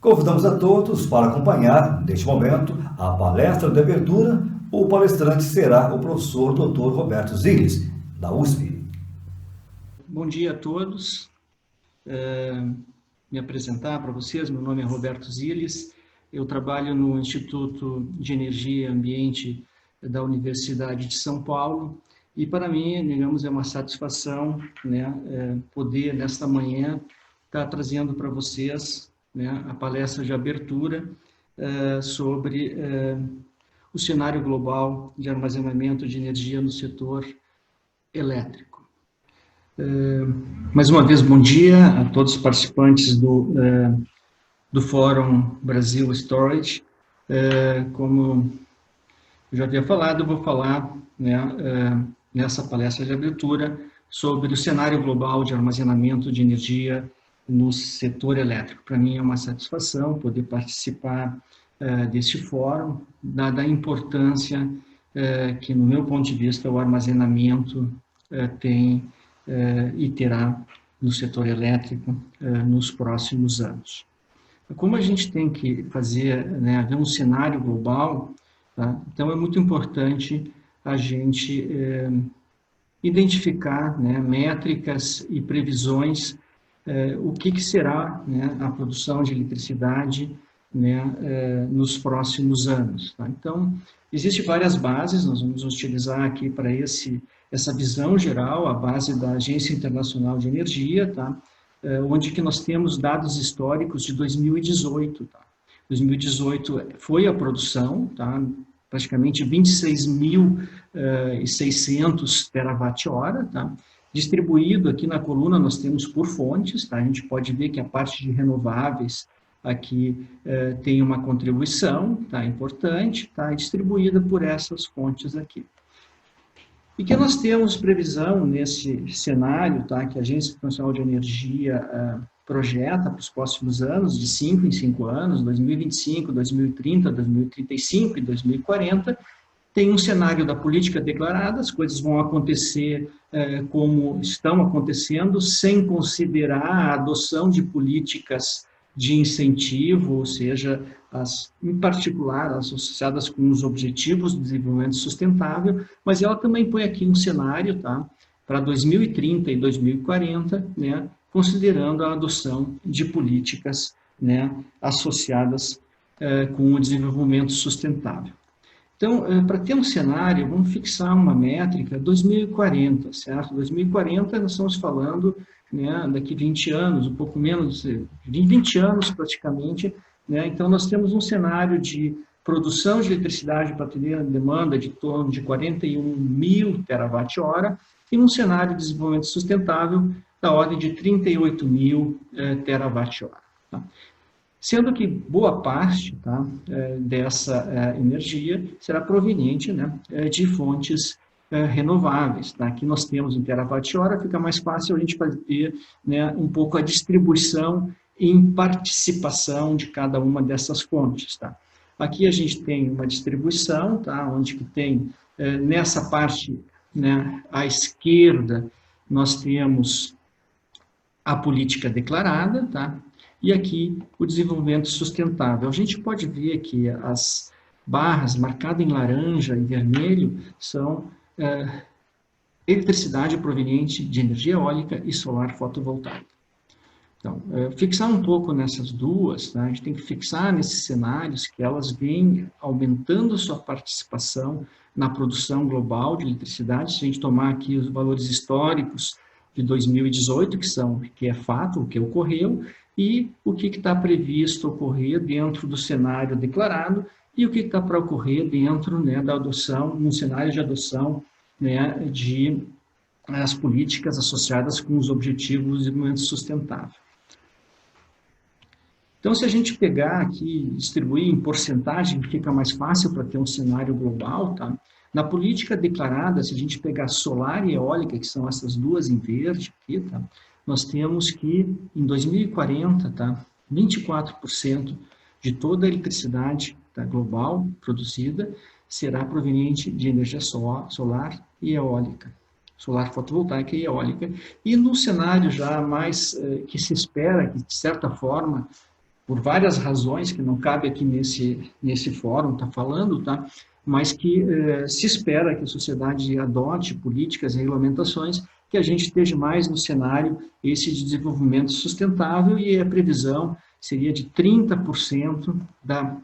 Convidamos a todos para acompanhar, neste momento, a palestra de abertura. O palestrante será o professor Dr. Roberto Ziles, da USP. Bom dia a todos. Me apresentar para vocês, meu nome é Roberto Ziles, eu trabalho no Instituto de Energia e Ambiente da Universidade de São Paulo e para mim, digamos, é uma satisfação, poder nesta manhã estar trazendo para vocês, a palestra de abertura sobre o cenário global de armazenamento de energia no setor elétrico. Mais uma vez, bom dia a todos os participantes do Fórum Brasil Storage. Como eu já havia falado, eu vou falar nessa palestra de abertura sobre o cenário global de armazenamento de energia no setor elétrico. Para mim é uma satisfação poder participar deste fórum, dada a importância que, no meu ponto de vista, o armazenamento tem e terá no setor elétrico nos próximos anos. Como a gente tem que fazer um cenário global, tá? Então é muito importante a gente identificar métricas e previsões, o que será a produção de eletricidade nos próximos anos. Tá? Então, existem várias bases, nós vamos utilizar aqui para essa visão geral, a base da Agência Internacional de Energia, tá? Onde que nós temos dados históricos de 2018. Tá? 2018 foi a produção, tá? Praticamente 26.600 terawatt-hora, tá? Distribuído aqui na coluna nós temos por fontes, tá? A gente pode ver que a parte de renováveis aqui tem uma contribuição, tá? Importante, tá? Distribuída por essas fontes aqui. E que nós temos previsão nesse cenário, tá, que a Agência Internacional de Energia projeta para os próximos anos, de 5 em 5 anos, 2025, 2030, 2035 e 2040, tem um cenário da política declarada, as coisas vão acontecer como estão acontecendo, sem considerar a adoção de políticas de incentivo, ou seja, em particular as associadas com os objetivos de desenvolvimento sustentável, mas ela também põe aqui um cenário, tá, para 2030 e 2040, considerando a adoção de políticas associadas com o desenvolvimento sustentável. Então, para ter um cenário, vamos fixar uma métrica 2040, certo? 2040 nós estamos falando daqui 20 anos, um pouco menos de 20 anos praticamente, então nós temos um cenário de produção de eletricidade para atender a demanda de torno de 41.000 terawatt-hora e um cenário de desenvolvimento sustentável da ordem de 38.000 terawatt-hora. Tá? Sendo que boa parte, tá, dessa energia será proveniente de fontes renováveis. Tá? Aqui nós temos em terawatt-hora, fica mais fácil a gente fazer um pouco a distribuição em participação de cada uma dessas fontes. Tá? Aqui a gente tem uma distribuição, tá? Onde que tem, nessa parte à esquerda, nós temos a política declarada, tá? E aqui o desenvolvimento sustentável. A gente pode ver que as barras marcadas em laranja e vermelho são eletricidade proveniente de energia eólica e solar fotovoltaica. Então, fixar um pouco nessas duas, tá? A gente tem que fixar nesses cenários que elas vêm aumentando sua participação na produção global de eletricidade. Se a gente tomar aqui os valores históricos de 2018, que é fato, o que ocorreu, e o que está previsto ocorrer dentro do cenário declarado e o que está para ocorrer dentro da adoção, num cenário de adoção de as políticas associadas com os objetivos de desenvolvimento sustentável. Então, se a gente pegar aqui e distribuir em porcentagem, fica mais fácil para ter um cenário global, tá? Na política declarada, se a gente pegar solar e eólica, que são essas duas em verde aqui, tá? Nós temos que, em 2040, tá, 24% de toda a eletricidade global produzida será proveniente de energia solar e eólica, solar fotovoltaica e eólica. E no cenário já mais que se espera que, de certa forma, por várias razões, que não cabe aqui nesse fórum estar falando, tá? Mas que se espera que a sociedade adote políticas e regulamentações que a gente esteja mais no cenário esse de desenvolvimento sustentável, e a previsão seria de 30% da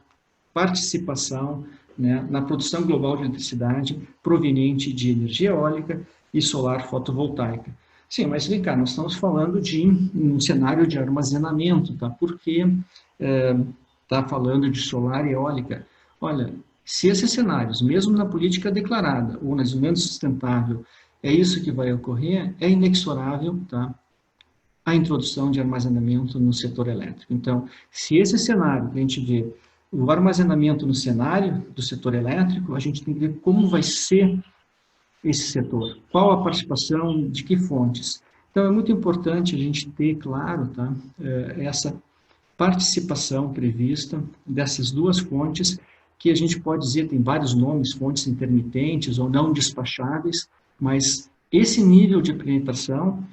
participação, né, na produção global de eletricidade proveniente de energia eólica e solar fotovoltaica. Sim, mas vem cá, nós estamos falando de um cenário de armazenamento, tá? Porque está falando de solar e eólica. Olha, se esses cenários, mesmo na política declarada ou na desenvolvimento sustentável, é isso que vai ocorrer, é inexorável, tá? A introdução de armazenamento no setor elétrico. Então, se esse cenário, a gente vê o armazenamento no cenário do setor elétrico, a gente tem que ver como vai ser esse setor, qual a participação, de que fontes. Então, é muito importante a gente ter claro, tá, essa participação prevista dessas duas fontes, que a gente pode dizer, tem vários nomes, fontes intermitentes ou não despacháveis, mas esse nível de penetração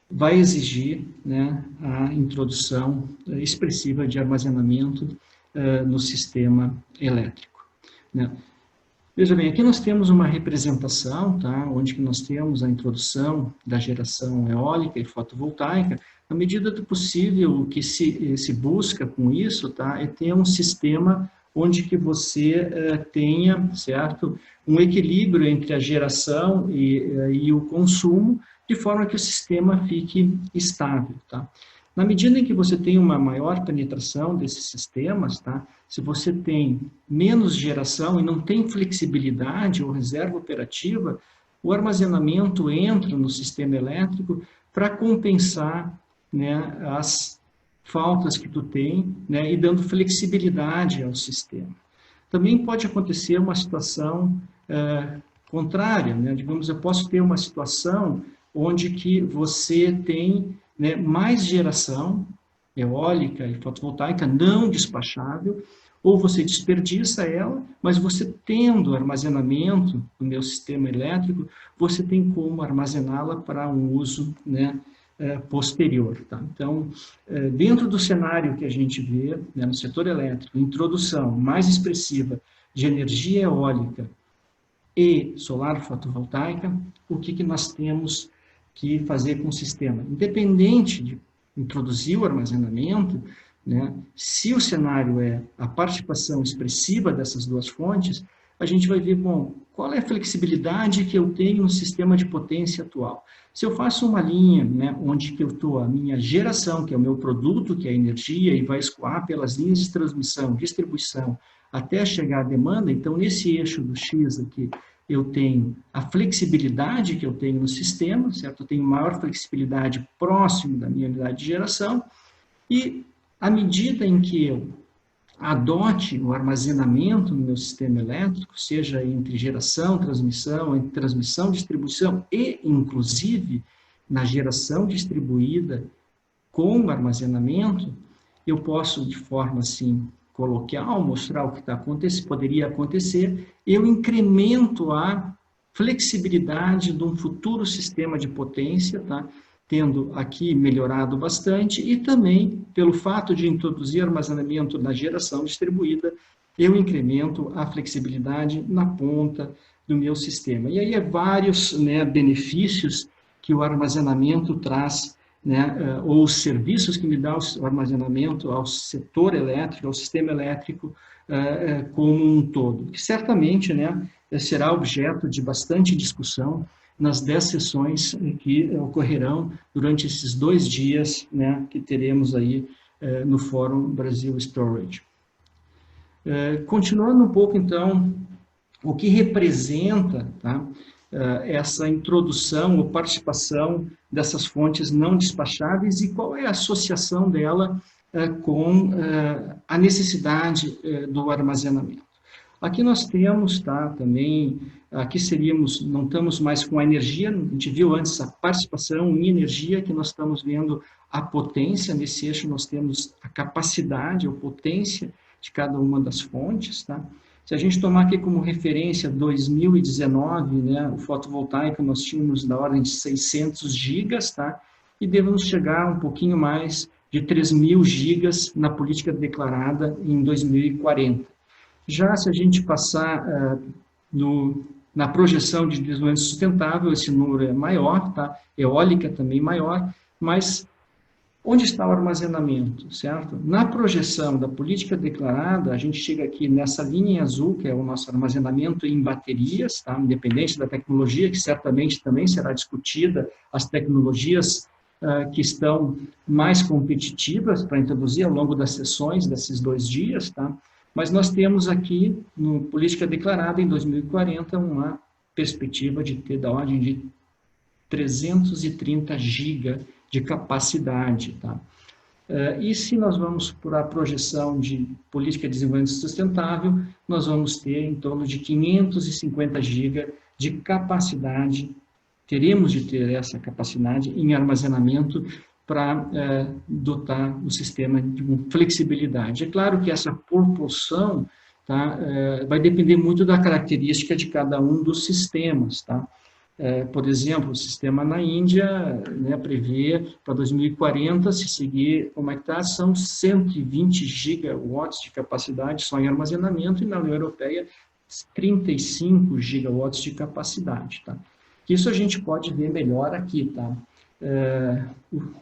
vai exigir, né, a introdução expressiva de armazenamento no sistema elétrico, né? Veja bem, aqui nós temos uma representação, tá, onde que nós temos a introdução da geração eólica e fotovoltaica. Na medida do possível, o que se busca com isso, tá, é ter um sistema onde que você tenha, certo, um equilíbrio entre a geração e o consumo, de forma que o sistema fique estável, tá? Na medida em que você tem uma maior penetração desses sistemas, tá? Se você tem menos geração e não tem flexibilidade ou reserva operativa, o armazenamento entra no sistema elétrico para compensar, né, as faltas que tu tem, né, e dando flexibilidade ao sistema. Também pode acontecer uma situação contrária, né? Digamos, eu posso ter uma situação onde que você tem, né, mais geração eólica e fotovoltaica não despachável, ou você desperdiça ela, mas você tendo armazenamento no meu sistema elétrico, você tem como armazená-la para um uso, né, posterior, tá? Então, dentro do cenário que a gente vê, né, no setor elétrico, introdução mais expressiva de energia eólica e solar fotovoltaica, o que nós temos que fazer com o sistema? Independente de introduzir o armazenamento, né, se o cenário é a participação expressiva dessas duas fontes, a gente vai ver, bom, qual é a flexibilidade que eu tenho no sistema de potência atual. Se eu faço uma linha, né, onde que eu estou a minha geração, que é o meu produto, que é a energia, e vai escoar pelas linhas de transmissão, distribuição, até chegar à demanda, então nesse eixo do X aqui, eu tenho a flexibilidade que eu tenho no sistema, certo? Eu tenho maior flexibilidade próximo da minha unidade de geração, e à medida em que eu adote o armazenamento no meu sistema elétrico, seja entre geração, transmissão, distribuição e, inclusive, na geração distribuída com armazenamento, eu posso, de forma assim, coloquial, mostrar o que poderia acontecer, eu incremento a flexibilidade de um futuro sistema de potência, tá? Tendo aqui melhorado bastante, e também, pelo fato de introduzir armazenamento na geração distribuída, eu incremento a flexibilidade na ponta do meu sistema. E aí vários, né, benefícios que o armazenamento traz, né, ou os serviços que me dá o armazenamento ao setor elétrico, ao sistema elétrico como um todo, que certamente, né, será objeto de bastante discussão nas 10 sessões que ocorrerão durante esses 2 dias, né, que teremos aí no Fórum Brasil Storage. Continuando um pouco, então, o que representa, tá, essa introdução ou participação dessas fontes não despacháveis e qual é a associação dela com a necessidade do armazenamento. Aqui nós temos, tá, também, aqui não estamos mais com a energia, a gente viu antes a participação em energia, que nós estamos vendo a potência, nesse eixo nós temos a capacidade ou potência de cada uma das fontes, tá? Se a gente tomar aqui como referência 2019, né, o fotovoltaico nós tínhamos da ordem de 600 gigas, tá? E devemos chegar um pouquinho mais de 3.000 gigas na política declarada em 2040. Já se a gente passar na projeção de desenvolvimento sustentável, esse número é maior, tá? Eólica também maior, mas onde está o armazenamento, certo? Na projeção da política declarada, a gente chega aqui nessa linha em azul, que é o nosso armazenamento em baterias, tá? Independente da tecnologia, que certamente também será discutida, as tecnologias que estão mais competitivas para introduzir ao longo das sessões desses 2 dias, tá? Mas nós temos aqui, no política declarada em 2040, uma perspectiva de ter da ordem de 330 GB de capacidade, tá? E se nós vamos para a projeção de política de desenvolvimento sustentável, nós vamos ter em torno de 550 GB de capacidade, teremos de ter essa capacidade em armazenamento para dotar o sistema de flexibilidade. É claro que essa proporção, tá, vai depender muito da característica de cada um dos sistemas, tá? Por exemplo, o sistema na Índia, né, prevê para 2040, se seguir como é que está, são 120 gigawatts de capacidade só em armazenamento, e na União Europeia 35 gigawatts de capacidade, tá? Isso a gente pode ver melhor aqui, tá?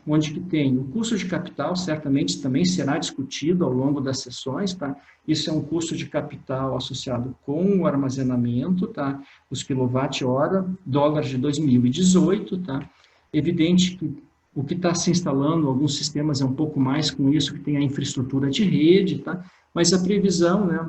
Onde que tem o custo de capital, certamente também será discutido ao longo das sessões, tá? Isso é um custo de capital associado com o armazenamento, tá? Os quilowatt-hora, dólares de 2018, tá? Evidente que o que está se instalando, alguns sistemas é um pouco mais com isso, que tem a infraestrutura de rede, tá? Mas a previsão, né,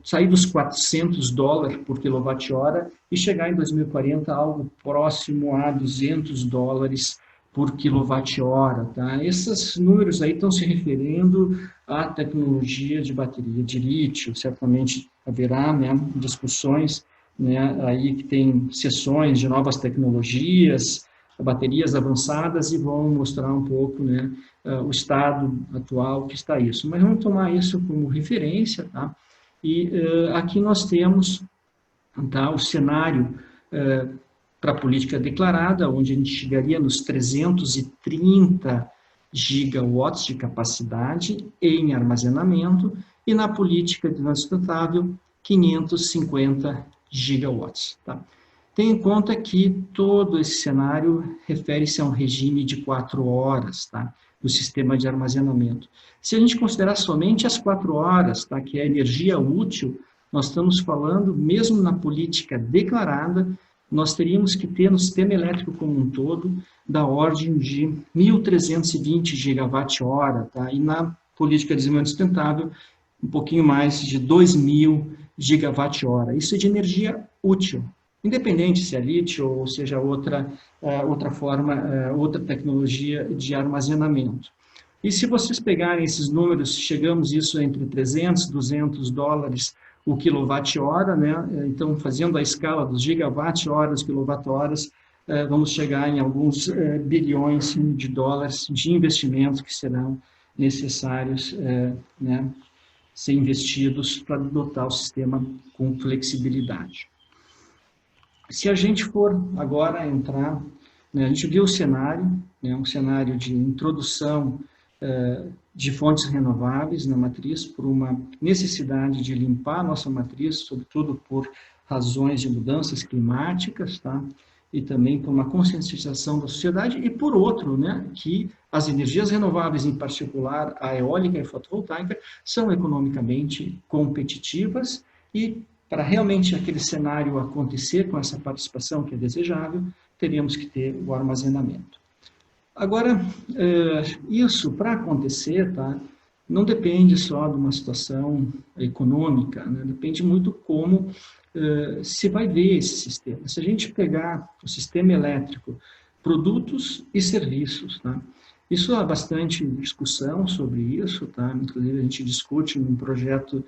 sair dos $400 por quilowatt-hora e chegar em 2040 a algo próximo a $200 por quilowatt-hora, tá? Esses números aí estão se referindo à tecnologia de bateria de lítio, certamente haverá, né, discussões, né, aí que tem sessões de novas tecnologias, baterias avançadas, e vão mostrar um pouco, né, o estado atual que está isso. Mas vamos tomar isso como referência, tá? E aqui nós temos, tá, o cenário para a política declarada, onde a gente chegaria nos 330 gigawatts de capacidade em armazenamento, e na política de desenvolvimento sustentável, 550 gigawatts. Tá? Tenha em conta que todo esse cenário refere-se a um regime de 4 horas, tá, do sistema de armazenamento. Se a gente considerar somente as 4 horas, tá, que é a energia útil, nós estamos falando, mesmo na política declarada, nós teríamos que ter no sistema elétrico como um todo, da ordem de 1.320 gigawatt-hora, tá? E na política de desenvolvimento sustentável, um pouquinho mais de 2.000 gigawatt-hora. Isso é de energia útil, independente se é lítio ou seja outra forma, outra tecnologia de armazenamento. E se vocês pegarem esses números, chegamos isso entre 300 e 200 dólares o quilowatt-hora, né? Então, fazendo a escala dos gigawatt-horas, quilowatt-horas, vamos chegar em alguns bilhões de dólares de investimentos que serão necessários, né, ser investidos para dotar o sistema com flexibilidade. Se a gente for agora entrar, né, a gente viu o cenário, né, um cenário de introdução de fontes renováveis na matriz, por uma necessidade de limpar a nossa matriz, sobretudo por razões de mudanças climáticas, tá? E também por uma conscientização da sociedade, e por outro, né, que as energias renováveis, em particular a eólica e a fotovoltaica, são economicamente competitivas, e para realmente aquele cenário acontecer com essa participação que é desejável, teríamos que ter o armazenamento. Agora, isso para acontecer, tá, não depende só de uma situação econômica, né, depende muito como se vai ver esse sistema. Se a gente pegar o sistema elétrico, produtos e serviços, tá, isso há bastante discussão sobre isso, tá, inclusive a gente discute num projeto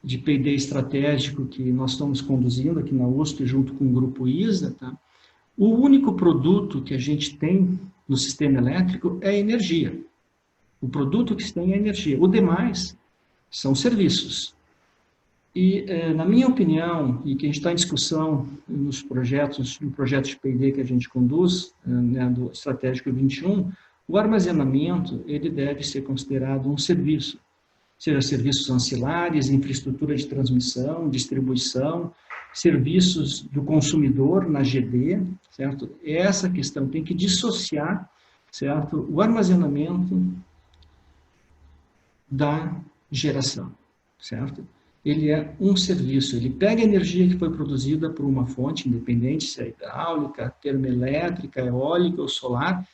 de P&D estratégico que nós estamos conduzindo aqui na USP, junto com o Grupo ISA, tá. O único produto que a gente tem no sistema elétrico é a energia. O produto que se tem é a energia. O demais são serviços. E, na minha opinião, e que a gente está em discussão nos projetos, no projeto de P&D que a gente conduz, né, do Estratégico 21, O armazenamento, ele deve ser considerado um serviço, seja serviços ancilares, infraestrutura de transmissão, distribuição, serviços do consumidor na GD, certo? Essa questão tem que dissociar, certo? O armazenamento da geração, certo? Ele é um serviço, ele pega a energia que foi produzida por uma fonte independente, se é hidráulica, termoelétrica, eólica ou solar,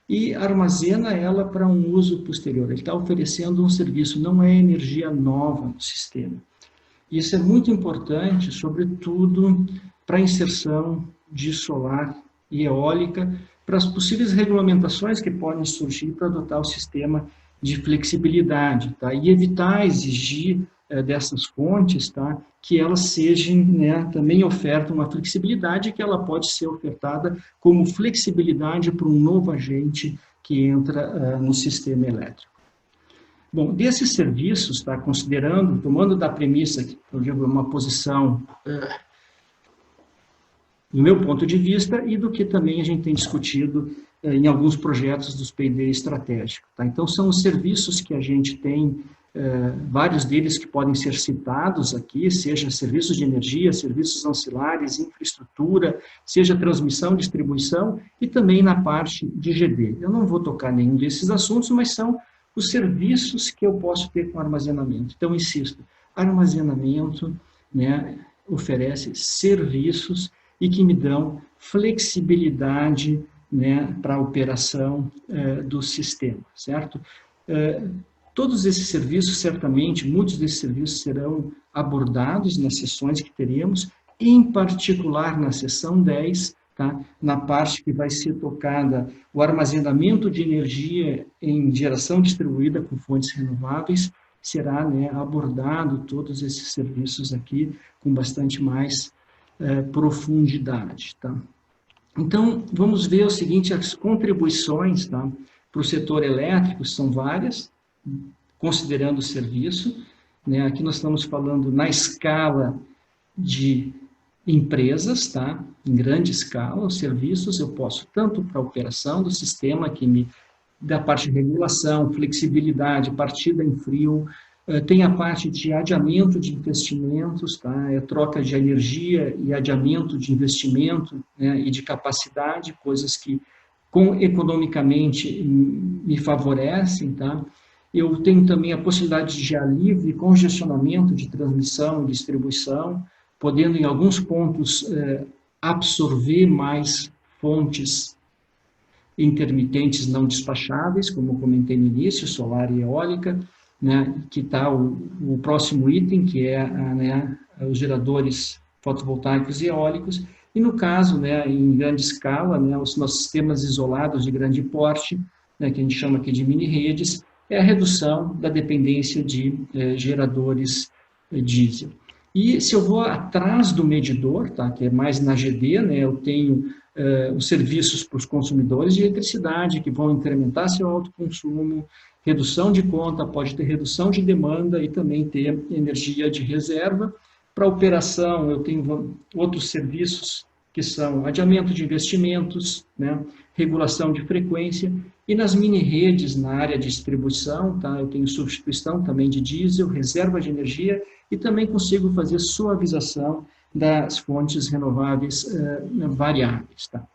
e armazena ela para um uso posterior. Ele está oferecendo um serviço, não é energia nova no sistema. Isso é muito importante, sobretudo para a inserção de solar e eólica, para as possíveis regulamentações que podem surgir para adotar o sistema de flexibilidade, tá? E evitar exigir dessas fontes, tá? Que elas sejam, né, também ofertam uma flexibilidade que ela pode ser ofertada como flexibilidade para um novo agente que entra no sistema elétrico. Bom, desses serviços, tá, considerando, tomando da premissa que eu digo uma posição do meu ponto de vista e do que também a gente tem discutido em alguns projetos dos P&D estratégicos. Tá? Então, são os serviços que a gente tem, vários deles que podem ser citados aqui, seja serviços de energia, serviços ancilares, infraestrutura, seja transmissão, distribuição e também na parte de GD. Eu não vou tocar nenhum desses assuntos, mas são os serviços que eu posso ter com armazenamento. Então, insisto, armazenamento, né, oferece serviços e que me dão flexibilidade, né, para a operação do sistema, certo? Todos esses serviços, certamente, muitos desses serviços serão abordados nas sessões que teremos, em particular na sessão 10, tá? Na parte que vai ser tocada o armazenamento de energia em geração distribuída com fontes renováveis, será, né, abordado todos esses serviços aqui com bastante mais profundidade, tá? Então, vamos ver o seguinte, as contribuições, tá, para o setor elétrico são várias, considerando o serviço, né? Aqui nós estamos falando na escala de empresas, tá? Em grande escala, os serviços eu posso tanto para a operação do sistema, que me dá a parte de regulação, flexibilidade, partida em frio, tem a parte de adiamento de investimentos, tá? Troca de energia e adiamento de investimento, né? E de capacidade, coisas que economicamente me favorecem, tá? Eu tenho também a possibilidade de alívio e congestionamento de transmissão e distribuição, podendo em alguns pontos absorver mais fontes intermitentes não despacháveis, como eu comentei no início, solar e eólica, né, que está o próximo item, que é né, os geradores fotovoltaicos e eólicos, e no caso, né, em grande escala, né, os nossos sistemas isolados de grande porte, né, que a gente chama aqui de mini-redes, é a redução da dependência de geradores diesel. E se eu vou atrás do medidor, tá, que é mais na GD, né, eu tenho os serviços para os consumidores de eletricidade, que vão incrementar seu autoconsumo, redução de conta, pode ter redução de demanda e também ter energia de reserva. Para operação, eu tenho outros serviços que são adiamento de investimentos, né, regulação de frequência, e nas mini-redes, na área de distribuição, tá, eu tenho substituição também de diesel, reserva de energia, e também consigo fazer suavização das fontes renováveis variáveis. Tá?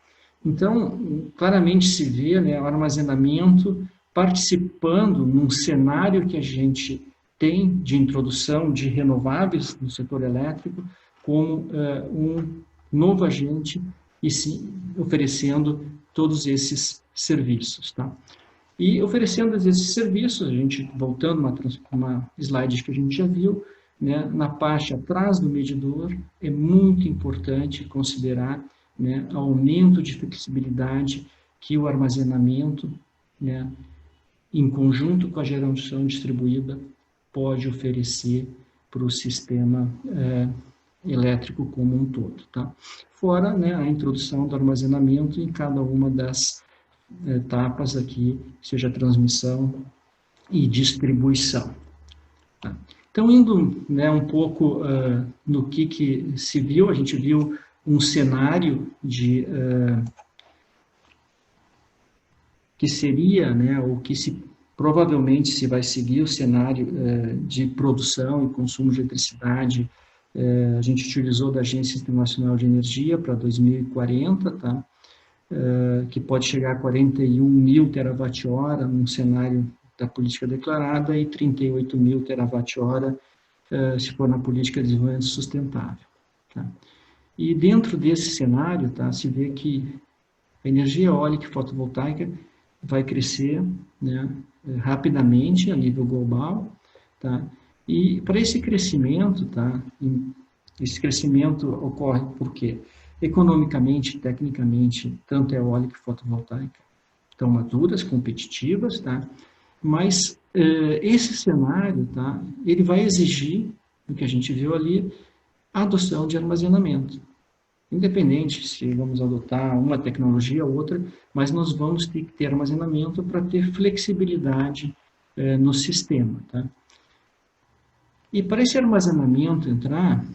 Então, claramente se vê, né, o armazenamento participando num cenário que a gente tem de introdução de renováveis no setor elétrico como um novo agente e sim oferecendo todos esses serviços. Tá? E oferecendo esses serviços, a gente, voltando uma slide que a gente já viu, né, na parte atrás do medidor, é muito importante considerar, né, aumento de flexibilidade que o armazenamento, né, em conjunto com a geração distribuída, pode oferecer para o sistema elétrico como um todo. Tá? Fora, né, a introdução do armazenamento em cada uma das etapas aqui, seja transmissão e distribuição. Tá? Então, indo, né, um pouco no que se viu, a gente viu um cenário de que seria, né, ou que provavelmente se vai seguir o cenário de produção e consumo de eletricidade. A gente utilizou da Agência Internacional de Energia para 2040, tá? Que pode chegar a 41 mil terawatt-hora num cenário da política declarada e 38 mil terawatt-hora se for na política de desenvolvimento sustentável. Tá? E dentro desse cenário, tá, se vê que a energia eólica e fotovoltaica vai crescer, né, rapidamente a nível global, tá? E para esse crescimento, tá, esse crescimento ocorre por quê? Economicamente, tecnicamente, tanto a eólica e fotovoltaica estão maduras, competitivas, tá? Mas esse cenário, tá, ele vai exigir, o que a gente viu ali, a adoção de armazenamento. Independente se vamos adotar uma tecnologia ou outra, mas nós vamos ter que ter armazenamento para ter flexibilidade no sistema. Tá? E para esse armazenamento entrar,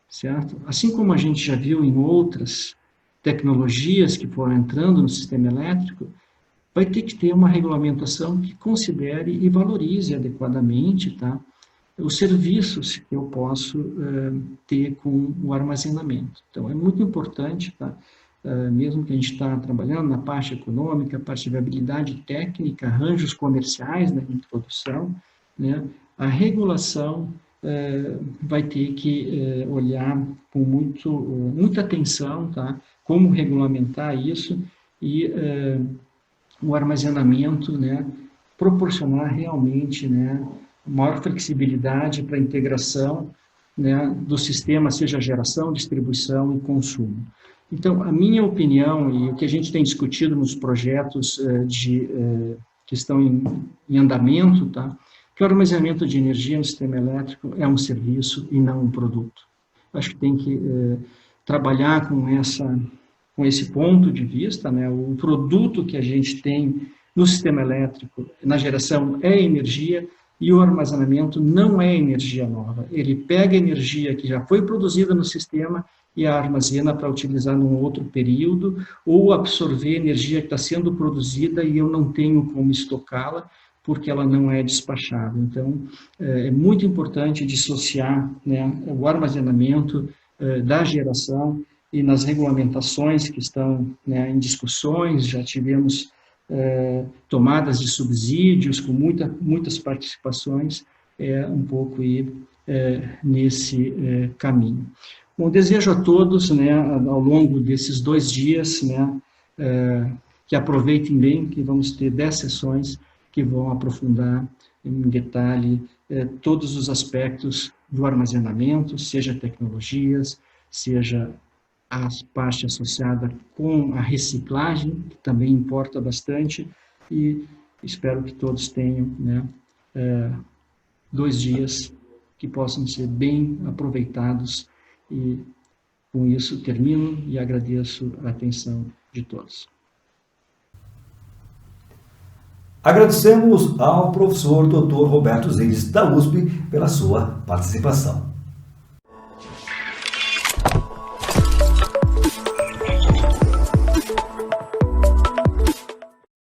certo? Assim como a gente já viu em outras tecnologias que foram entrando no sistema elétrico, vai ter que ter uma regulamentação que considere e valorize adequadamente, tá, os serviços que eu posso ter com o armazenamento. Então, é muito importante, tá, mesmo que a gente está trabalhando na parte econômica, parte de viabilidade técnica, arranjos comerciais na introdução, né, a regulação vai ter que olhar com muita atenção, tá, como regulamentar isso e o armazenamento, né, proporcionar realmente, né, maior flexibilidade para a integração, né, do sistema, seja geração, distribuição e consumo. Então, a minha opinião e o que a gente tem discutido nos projetos que estão em andamento, tá, que o armazenamento de energia no sistema elétrico é um serviço e não um produto. Acho que tem que trabalhar com esse ponto de vista, né, o produto que a gente tem no sistema elétrico, na geração, é energia, e o armazenamento não é energia nova. Ele pega a energia que já foi produzida no sistema e a armazena para utilizar num outro período, ou absorver energia que está sendo produzida e eu não tenho como estocá-la, porque ela não é despachável. Então, é muito importante dissociar, né, o armazenamento da geração, e nas regulamentações que estão, né, em discussões, já tivemos tomadas de subsídios com muitas participações, um pouco ir nesse caminho. Bom, desejo a todos, né, ao longo desses 2 dias, né, que aproveitem bem, que vamos ter 10 sessões que vão aprofundar em detalhe todos os aspectos do armazenamento, seja tecnologias, seja a parte associada com a reciclagem, que também importa bastante, e espero que todos tenham, né, 2 dias que possam ser bem aproveitados, e com isso termino e agradeço a atenção de todos. Agradecemos ao professor Dr. Roberto Ziles, da USP, pela sua participação.